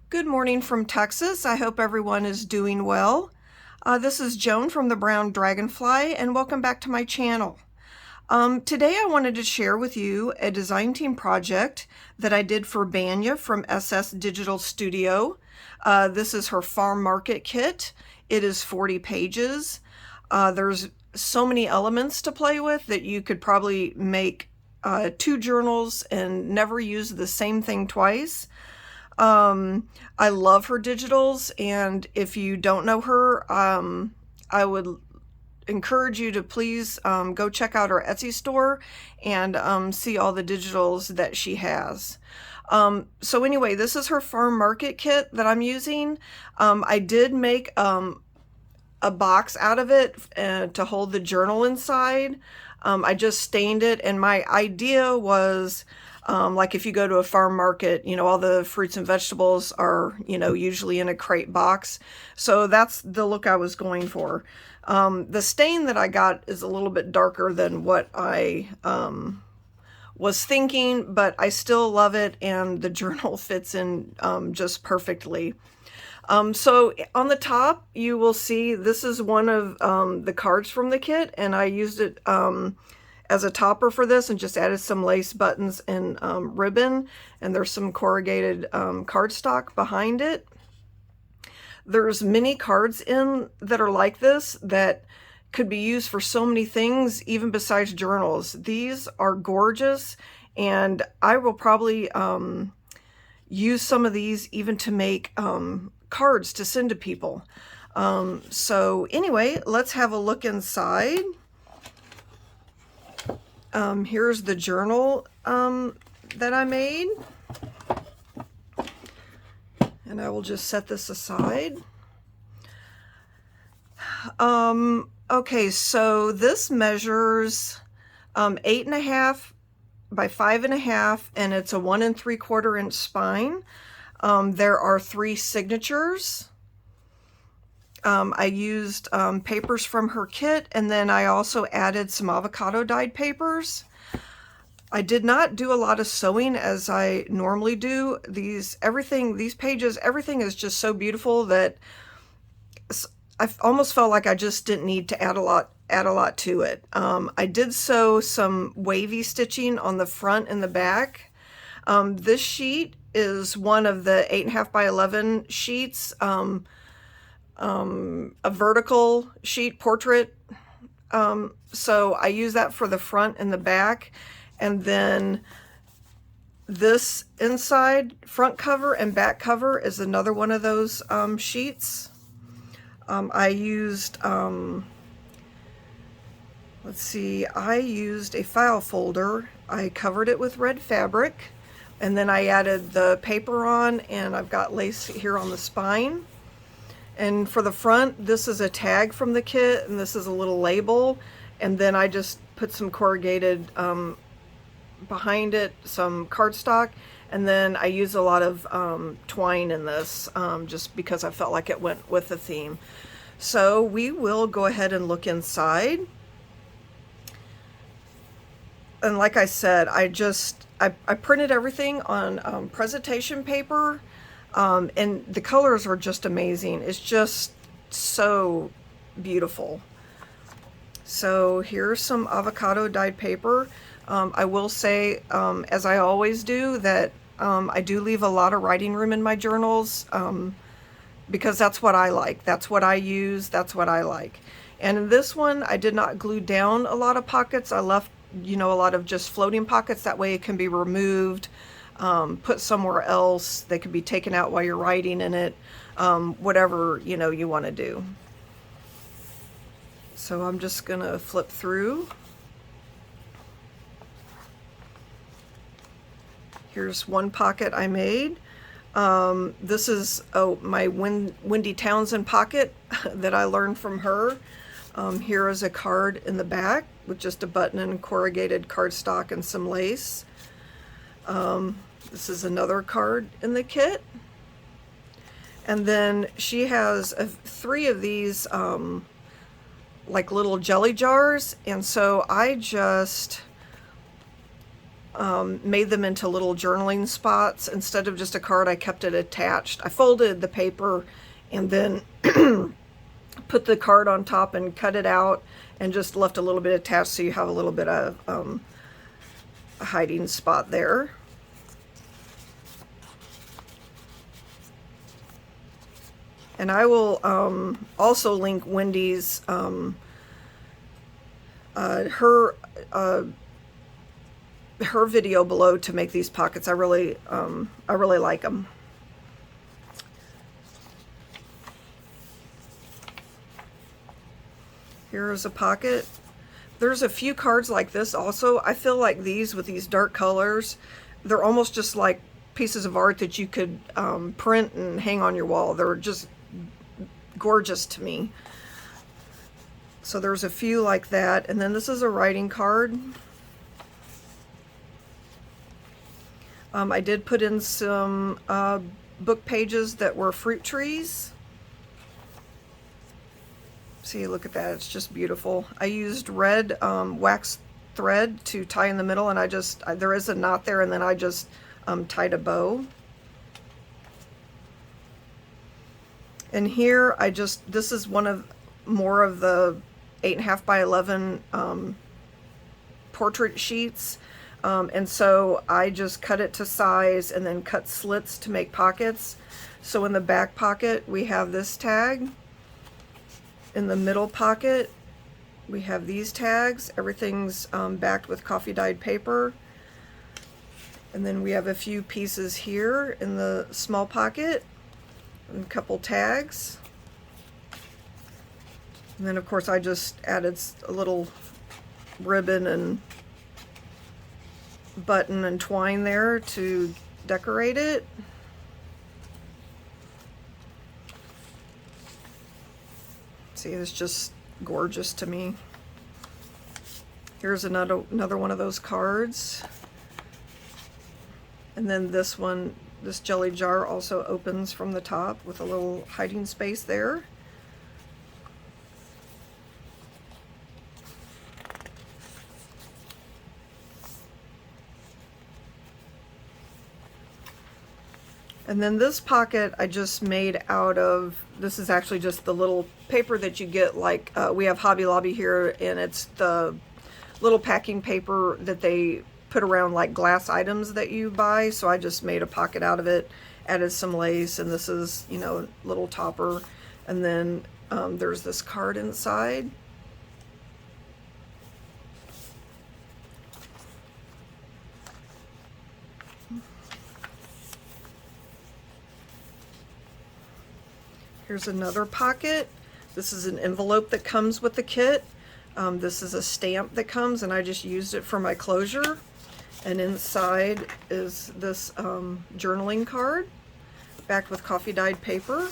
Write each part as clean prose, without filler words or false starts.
Good morning from Texas. I hope everyone is doing well. This is Joan from the Brown Dragonfly, and welcome back to my channel. Today I wanted to share with you a design team project that I did for Banya from SS Digital Studio. This is her farm market kit. It is 40 pages. There's so many elements to play with that you could probably make 2 journals and never use the same thing twice. I love her digitals, and if you don't know her, I would encourage you to please go check out her Etsy store and see all the digitals that she has. So anyway, this is her farm market kit that I'm using. I did make a box out of it to hold the journal inside. I just stained it, and my idea was like if you go to a farm market, you know, all the fruits and vegetables are, you know, usually in a crate box. So that's the look I was going for. The stain that I got is a little bit darker than what I was thinking, but I still love it, and the journal fits in just perfectly. So on the top, you will see this is one of the cards from the kit, and I used it as a topper for this and just added some lace buttons and ribbon, and there's some corrugated cardstock behind it. There's many cards in that are like this that could be used for so many things, even besides journals. These are gorgeous, and I will probably use some of these even to make cards to send to people. So anyway, let's have a look inside. Here's the journal that I made, and I will just set this aside. Okay, so this measures 8.5 by 5.5, and it's a 1 3/4 inch spine. There are 3 signatures. I used papers from her kit, and then I also added some avocado dyed papers. I did not do a lot of sewing as I normally do. These pages, everything is just so beautiful that I almost felt like I just didn't need to add a lot to it. I did sew some wavy stitching on the front and the back. This sheet is one of the 8.5 by 11 sheets. A vertical sheet portrait. So I use that for the front and the back. And then this inside front cover and back cover is another one of those sheets. I used, let's see, I used a file folder. I covered it with red fabric, and then I added the paper on, and I've got lace here on the spine. And for the front, this is a tag from the kit, and this is a little label. And then I just put some corrugated behind it, some cardstock, and then I use a lot of twine in this just because I felt like it went with the theme. So we will go ahead and look inside. And like I said, I printed everything on presentation paper. And the colors are just amazing. It's just so beautiful. So here's some avocado dyed paper. I will say, as I always do, that I do leave a lot of writing room in my journals because that's what I like. That's what I use. That's what I like. And in this one, I did not glue down a lot of pockets. I left, you know, a lot of just floating pockets. That way it can be removed. Put somewhere else. They could be taken out while you're writing in it, whatever, you know, you want to do. So I'm just going to flip through. Here's one pocket I made. This is my Wendy Townsend pocket that I learned from her. Here is a card in the back with just a button and corrugated cardstock and some lace. This is another card in the kit. And then she has 3 of these like little jelly jars. And so I just made them into little journaling spots. Instead of just a card, I kept it attached. I folded the paper and then put the card on top and cut it out and just left a little bit attached so you have a little bit of a hiding spot there. And I will also link Wendy's her video below to make these pockets. I really like them. Here's a pocket. There's a few cards like this also. I feel like these with these dark colors, they're almost just like pieces of art that you could print and hang on your wall. They're just gorgeous to me. So there's a few like that. And then this is a writing card. I did put in some book pages that were fruit trees. See, look at that, it's just beautiful. I used red wax thread to tie in the middle, and there is a knot there, and then I just tied a bow. And here this is more of the 8.5 by 11 portrait sheets. And so I just cut it to size and then cut slits to make pockets. So in the back pocket, we have this tag. In the middle pocket, we have these tags. Everything's backed with coffee dyed paper. And then we have a few pieces here in the small pocket and a couple tags. And then of course I just added a little ribbon and button and twine there to decorate it. See, it's just gorgeous to me. Here's another one of those cards. And then this one, this jelly jar also opens from the top with a little hiding space there. And then this pocket I just made out of, this is actually just the little paper that you get, like we have Hobby Lobby here, and it's the little packing paper that they put around like glass items that you buy. So I just made a pocket out of it, added some lace, and this is, you know, little topper. And then there's this card inside. Here's another pocket. This is an envelope that comes with the kit. This is a stamp that comes, and I just used it for my closure. And inside is this journaling card, backed with coffee dyed paper.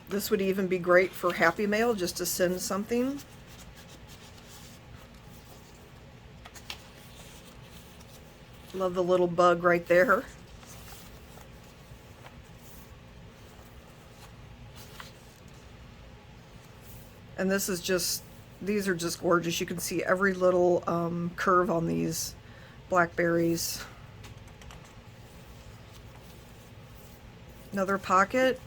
This would even be great for Happy Mail, just to send something. Love the little bug right there. And this is just, these are just gorgeous. You can see every little curve on these blackberries. Another pocket.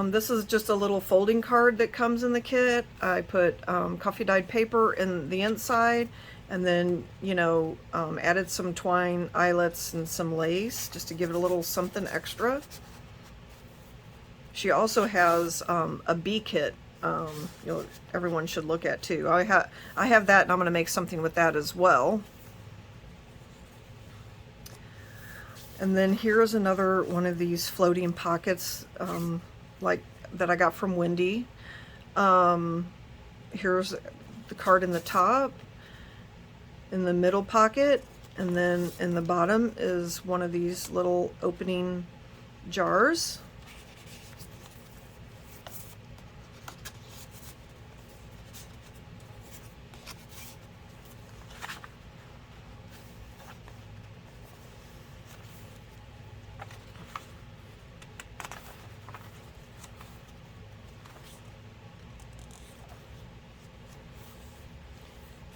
This is just a little folding card that comes in the kit. I put coffee dyed paper in the inside, and then, you know, added some twine eyelets and some lace just to give it a little something extra. She also has a bee kit. You know, everyone should look at too. I have that, and I'm going to make something with that as well. And then here's another one of these floating pockets, like that I got from Wendy. Here's the card in the top, in the middle pocket, and then in the bottom is one of these little opening jars.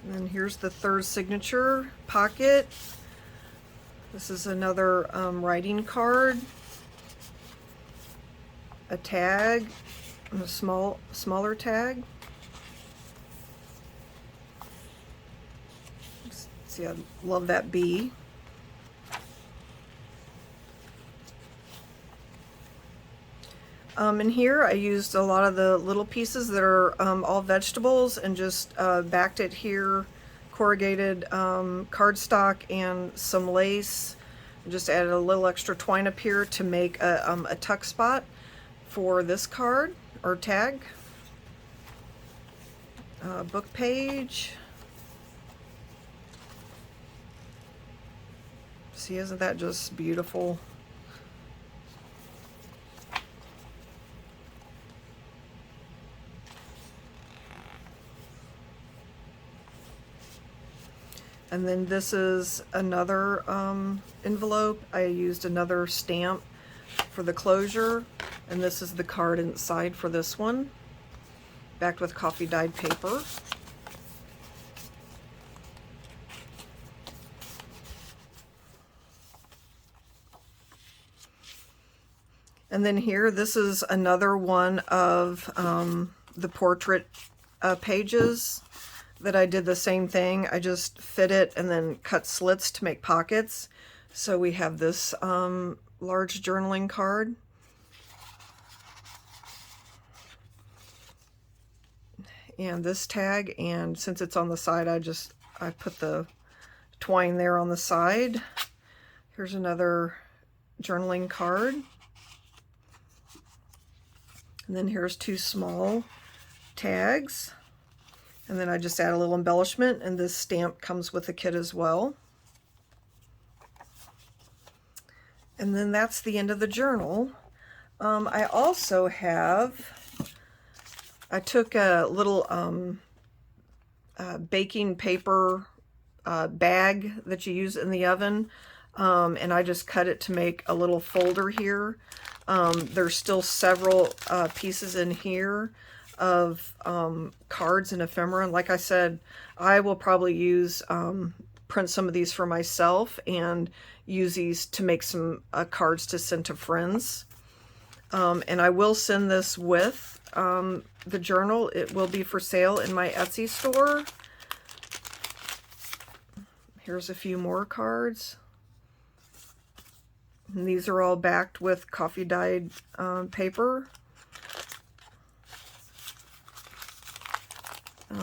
And then And here's the third signature pocket. This is another writing card, a tag, and a smaller tag. See, I love that bee. And here I used a lot of the little pieces that are all vegetables and just backed it here, corrugated cardstock and some lace. I just added a little extra twine up here to make a tuck spot for this card or tag. Book page. See, isn't that just beautiful? And then this is another envelope. I used another stamp for the closure, and this is the card inside for this one, backed with coffee dyed paper. And then here, this is another one of the portrait pages that I did the same thing. I just fit it and then cut slits to make pockets. So we have this large journaling card. And this tag, and since it's on the side, I put the twine there on the side. Here's another journaling card. And then here's two small tags. And then I just add a little embellishment, and this stamp comes with the kit as well. And then that's the end of the journal. I also I took a little baking paper bag that you use in the oven, and I just cut it to make a little folder here. There's still several pieces in here of cards and ephemera. And like I said, I will probably use print some of these for myself and use these to make some cards to send to friends. And I will send this with the journal. It will be for sale in my Etsy store. Here's a few more cards. And these are all backed with coffee dyed paper.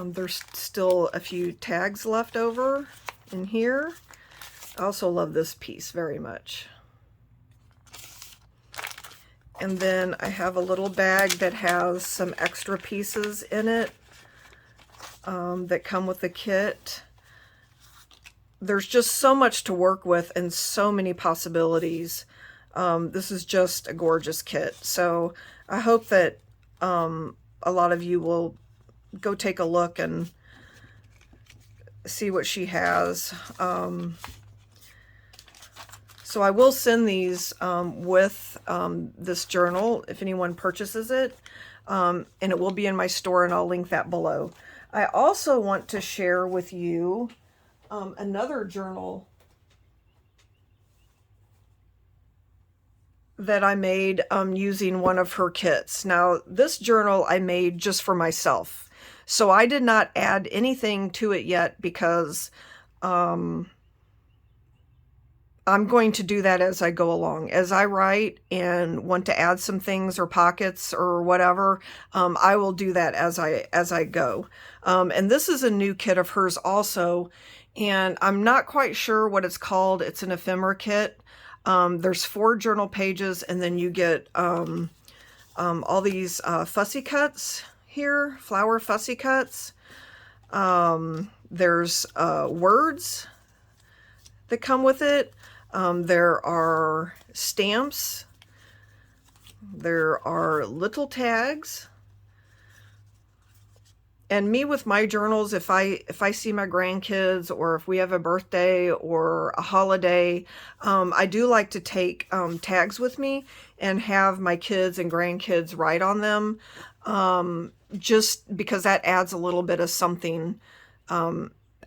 There's still a few tags left over in here. I also love this piece very much. And then I have a little bag that has some extra pieces in it that come with the kit. There's just so much to work with and so many possibilities. This is just a gorgeous kit. So I hope that a lot of you will go take a look and see what she has. So I will send these with this journal if anyone purchases it, and it will be in my store, and I'll link that below. I also want to share with you another journal that I made using one of her kits. Now, this journal I made just for myself. So I did not add anything to it yet because I'm going to do that as I go along. As I write and want to add some things or pockets or whatever, I will do that as I go. And this is a new kit of hers also, and I'm not quite sure what it's called. It's an ephemera kit. There's 4 journal pages, and then you get all these fussy cuts here, flower fussy cuts. There's words that come with it. There are stamps. There are little tags. And me with my journals, if I see my grandkids, or if we have a birthday or a holiday, I do like to take tags with me and have my kids and grandkids write on them, just because that adds a little bit of something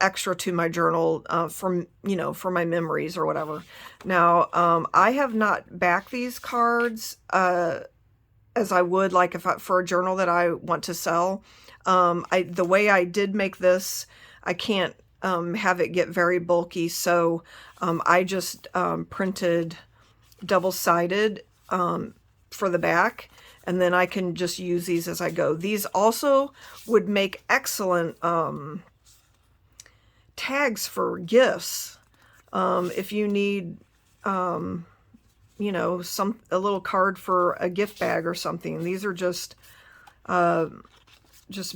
extra to my journal from, for my memories or whatever. Now, I have not backed these cards as I would like for a journal that I want to sell. The way I did make this, I can't have it get very bulky, so I just printed double-sided for the back, and then I can just use these as I go. These also would make excellent tags for gifts. If you need, a little card for a gift bag or something. These are just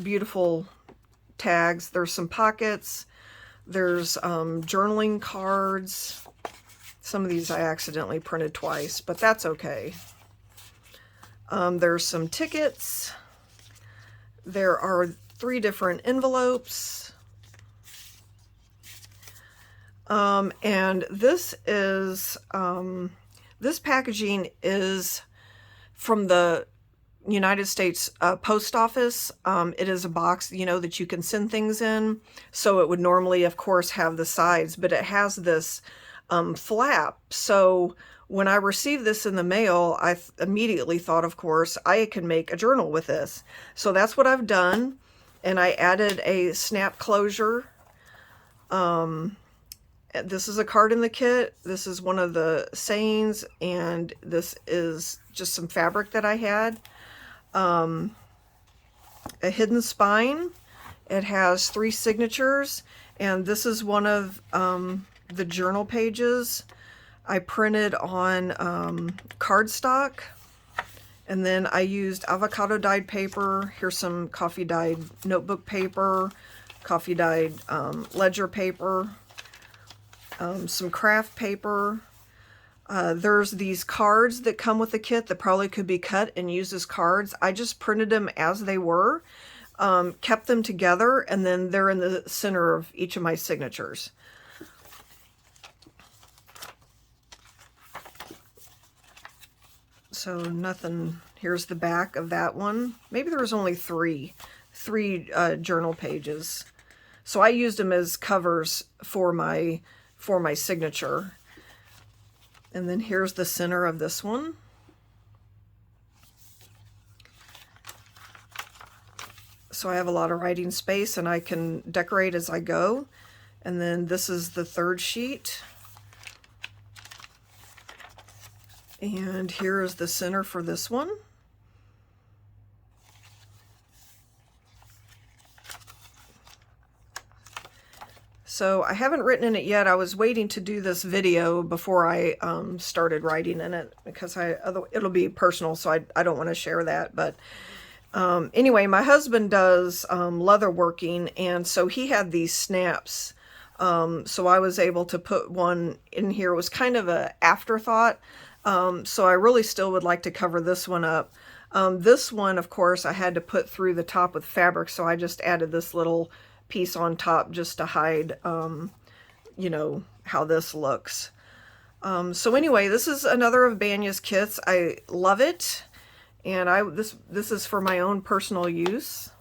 beautiful tags. There's some pockets. There's journaling cards. Some of these I accidentally printed twice, but that's okay. There's some tickets. There are 3 different envelopes. And this is, this packaging is from the United States Post Office. It is a box, that you can send things in. So it would normally, of course, have the sides, but it has this flap. So when I received this in the mail, I immediately thought, of course, I can make a journal with this. So that's what I've done. And I added a snap closure. This is a card in the kit. This is one of the sayings, and this is just some fabric that I had. A hidden spine. It has 3 signatures, and this is one of the journal pages I printed on cardstock, and then I used avocado dyed paper. Here's some coffee dyed notebook paper, coffee dyed ledger paper, some craft paper. There's these cards that come with the kit that probably could be cut and used as cards. I just printed them as they were, kept them together, and then they're in the center of each of my signatures. So nothing. Here's the back of that one. Maybe there was only three journal pages. So I used them as covers for my signature. And then here's the center of this one. So I have a lot of writing space, and I can decorate as I go. And then this is the 3rd sheet. And here is the center for this one. So I haven't written in it yet. I was waiting to do this video before I started writing in it, because it'll be personal, so I don't want to share that. But anyway, my husband does leather working, and so he had these snaps. So I was able to put one in here. It was kind of an afterthought. So I really still would like to cover this one up. This one, of course, I had to put through the top with fabric, so I just added this little piece on top just to hide, how this looks. So anyway, this is another of Banya's kits. I love it, and this is for my own personal use.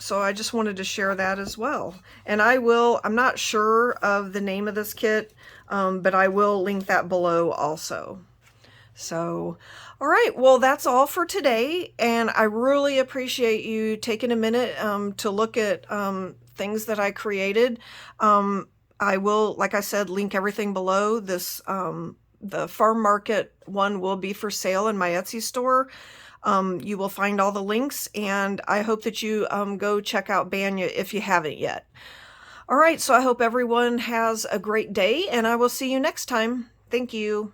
So I just wanted to share that as well. And I'm not sure of the name of this kit, but I will link that below also. So, all right, well, that's all for today. And I really appreciate you taking a minute to look at things that I created. I will, like I said, link everything below. The farm market one will be for sale in my Etsy store. You will find all the links, and I hope that you go check out Banya if you haven't yet. All right, so I hope everyone has a great day, and I will see you next time. Thank you.